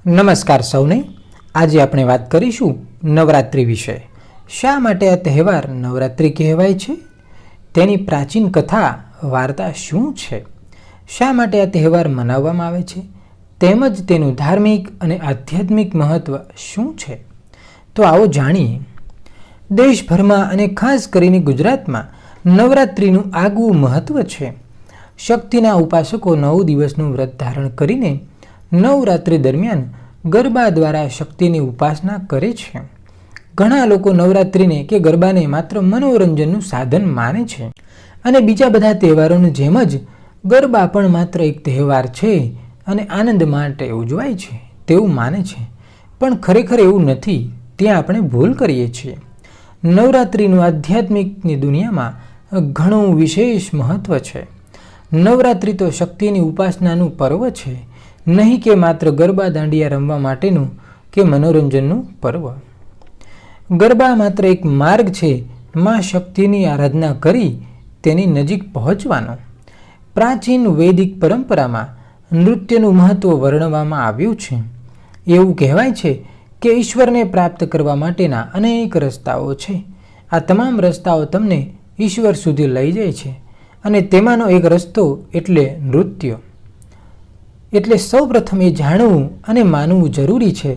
નમસ્કાર સૌને। આજે આપણે વાત કરીશું નવરાત્રિ વિશે। શા માટે આ તહેવાર નવરાત્રિ કહેવાય છે, તેની પ્રાચીન કથા વાર્તા શું છે, શા માટે આ તહેવાર મનાવવામાં આવે છે, તેમજ તેનું ધાર્મિક અને આધ્યાત્મિક મહત્વ શું છે। તો આવો જાણીએ। દેશભરમાં અને ખાસ કરીને ગુજરાતમાં નવરાત્રિનું આગવું મહત્વ છે। શક્તિના ઉપાસકો 9 દિવસનું વ્રત ધારણ કરીને નવરાત્રિ દરમિયાન ગરબા દ્વારા શક્તિની ઉપાસના કરે છે। ઘણા લોકો નવરાત્રિને કે ગરબાને માત્ર મનોરંજનનું સાધન માને છે અને બીજા બધા તહેવારોની જેમ જ ગરબા પણ માત્ર એક તહેવાર છે અને આનંદ માટે ઉજવાય છે તેવું માને છે, પણ ખરેખર એવું નથી। ત્યાં આપણે ભૂલ કરીએ છીએ। નવરાત્રિનું આધ્યાત્મિકની દુનિયામાં ઘણું વિશેષ મહત્વ છે। નવરાત્રિ તો શક્તિની ઉપાસનાનું પર્વ છે, નહીં કે માત્ર ગરબા દાંડિયા રમવા માટેનું કે મનોરંજનનું પર્વ। ગરબા માત્ર એક માર્ગ છે માં શક્તિની આરાધના કરી તેની નજીક પહોંચવાનો। પ્રાચીન વૈદિક પરંપરામાં નૃત્યનું મહત્વ વર્ણવવામાં આવ્યું છે। એવું કહેવાય છે કે ઈશ્વરને પ્રાપ્ત કરવા માટેના અનેક રસ્તાઓ છે। આ તમામ રસ્તાઓ તમને ઈશ્વર સુધી લઈ જાય છે અને તેમાંનો એક રસ્તો એટલે નૃત્ય। એટલે સૌ પ્રથમ એ જાણવું અને માનવું જરૂરી છે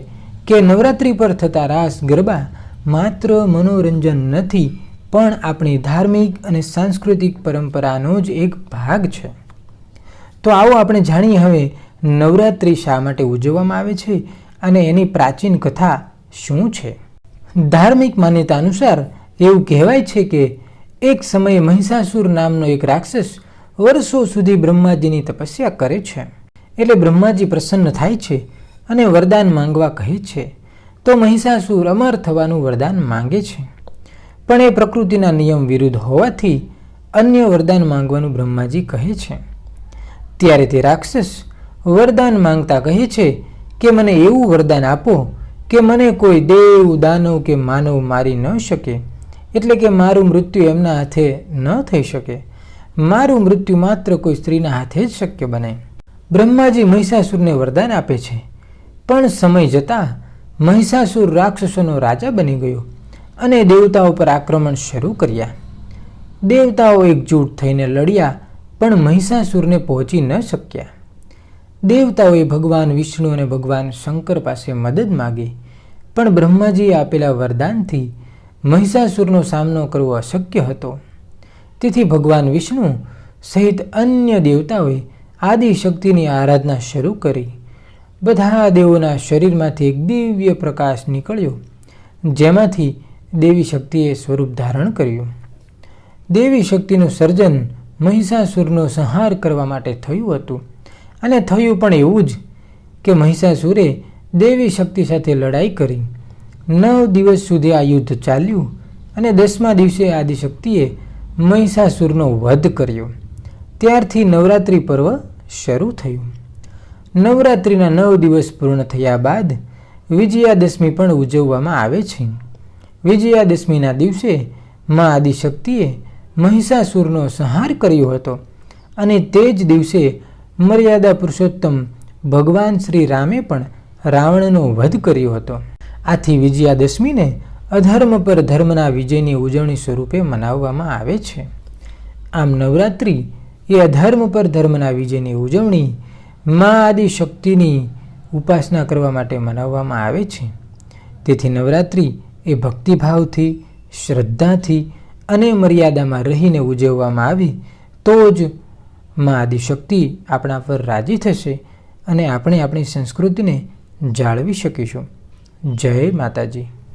કે નવરાત્રિ પર થતા રાસ ગરબા માત્ર મનોરંજન નથી, પણ આપણી ધાર્મિક અને સાંસ્કૃતિક પરંપરાનો જ એક ભાગ છે। તો આવો આપણે જાણીએ હવે નવરાત્રિ શા માટે ઉજવવામાં આવે છે અને એની પ્રાચીન કથા શું છે। ધાર્મિક માન્યતા અનુસાર એવું કહેવાય છે કે એક સમયે મહિષાસુર નામનો એક રાક્ષસ વર્ષો સુધી બ્રહ્માજીની તપસ્યા કરે છે। એટલે બ્રહ્માજી પ્રસન્ન થાય છે અને વરદાન માંગવા કહે છે। તો મહિષાસુર અમર થવાનું વરદાન માંગે છે, પણ એ પ્રકૃતિના નિયમ વિરુદ્ધ હોવાથી અન્ય વરદાન માંગવાનું બ્રહ્માજી કહે છે। ત્યારે તે રાક્ષસ વરદાન માંગતા કહે છે કે મને એવું વરદાન આપો કે મને કોઈ દેવ, દાનવ કે માનવ મારી ન શકે, એટલે કે મારું મૃત્યુ એમના હાથે ન થઈ શકે। મારું મૃત્યુ માત્ર કોઈ સ્ત્રીના હાથે જ શક્ય બને। બ્રહ્માજી મહિષાસુરને વરદાન આપે છે, પણ સમય જતાં મહિષાસુર રાક્ષસોનો રાજા બની ગયો અને દેવતાઓ પર આક્રમણ શરૂ કર્યા। દેવતાઓ એકજૂટ થઈને લડ્યા, પણ મહિષાસુરને પહોંચી ન શક્યા। દેવતાઓએ ભગવાન વિષ્ણુ અને ભગવાન શંકર પાસે મદદ માગી, પણ બ્રહ્માજીએ આપેલા વરદાનથી મહિષાસુરનો સામનો કરવો અશક્ય હતો। તેથી ભગવાન વિષ્ણુ સહિત અન્ય દેવતાઓએ આદિશક્તિની આરાધના શરૂ કરી। બધા દેવોના શરીરમાંથી એક દિવ્ય પ્રકાશ નીકળ્યો, જેમાંથી દેવી શક્તિએ સ્વરૂપ ધારણ કર્યું। દેવી શક્તિનું સર્જન મહિષાસુરનો સંહાર કરવા માટે થયું હતું અને થયું પણ એવું જ કે મહિષાસુરે દેવી શક્તિ સાથે લડાઈ કરી। 9 દિવસ સુધી આ યુદ્ધ ચાલ્યું અને 10મા દિવસે આદિશક્તિએ મહિષાસુરનો વધ કર્યો। ત્યારથી નવરાત્રિ પર્વ શરૂ થયું। નવરાત્રિના 9 દિવસ પૂર્ણ થયા બાદ વિજયાદશમી પણ ઉજવવામાં આવે છે। વિજયાદશમીના દિવસે મા આદિશક્તિએ મહિષાસુરનો સંહાર કર્યો હતો અને તે જ દિવસે મર્યાદા પુરુષોત્તમ ભગવાન શ્રી રામે પણ રાવણનો વધ કર્યો હતો। આથી વિજયાદશમીને અધર્મ પર ધર્મના વિજયની ઉજવણી સ્વરૂપે મનાવવામાં આવે છે। આમ નવરાત્રિ એ અધર્મ પર ધર્મના વિજયની ઉજવણી મા આદિશક્તિની ઉપાસના કરવા માટે મનાવવામાં આવે છે। તેથી નવરાત્રિ એ ભક્તિભાવથી, શ્રદ્ધાથી અને મર્યાદામાં રહીને ઉજવવામાં આવે તો જ મા આદિશક્તિ આપણા પર રાજી થશે અને આપણે આપણી સંસ્કૃતિને જાળવી શકીશું। જય માતાજી।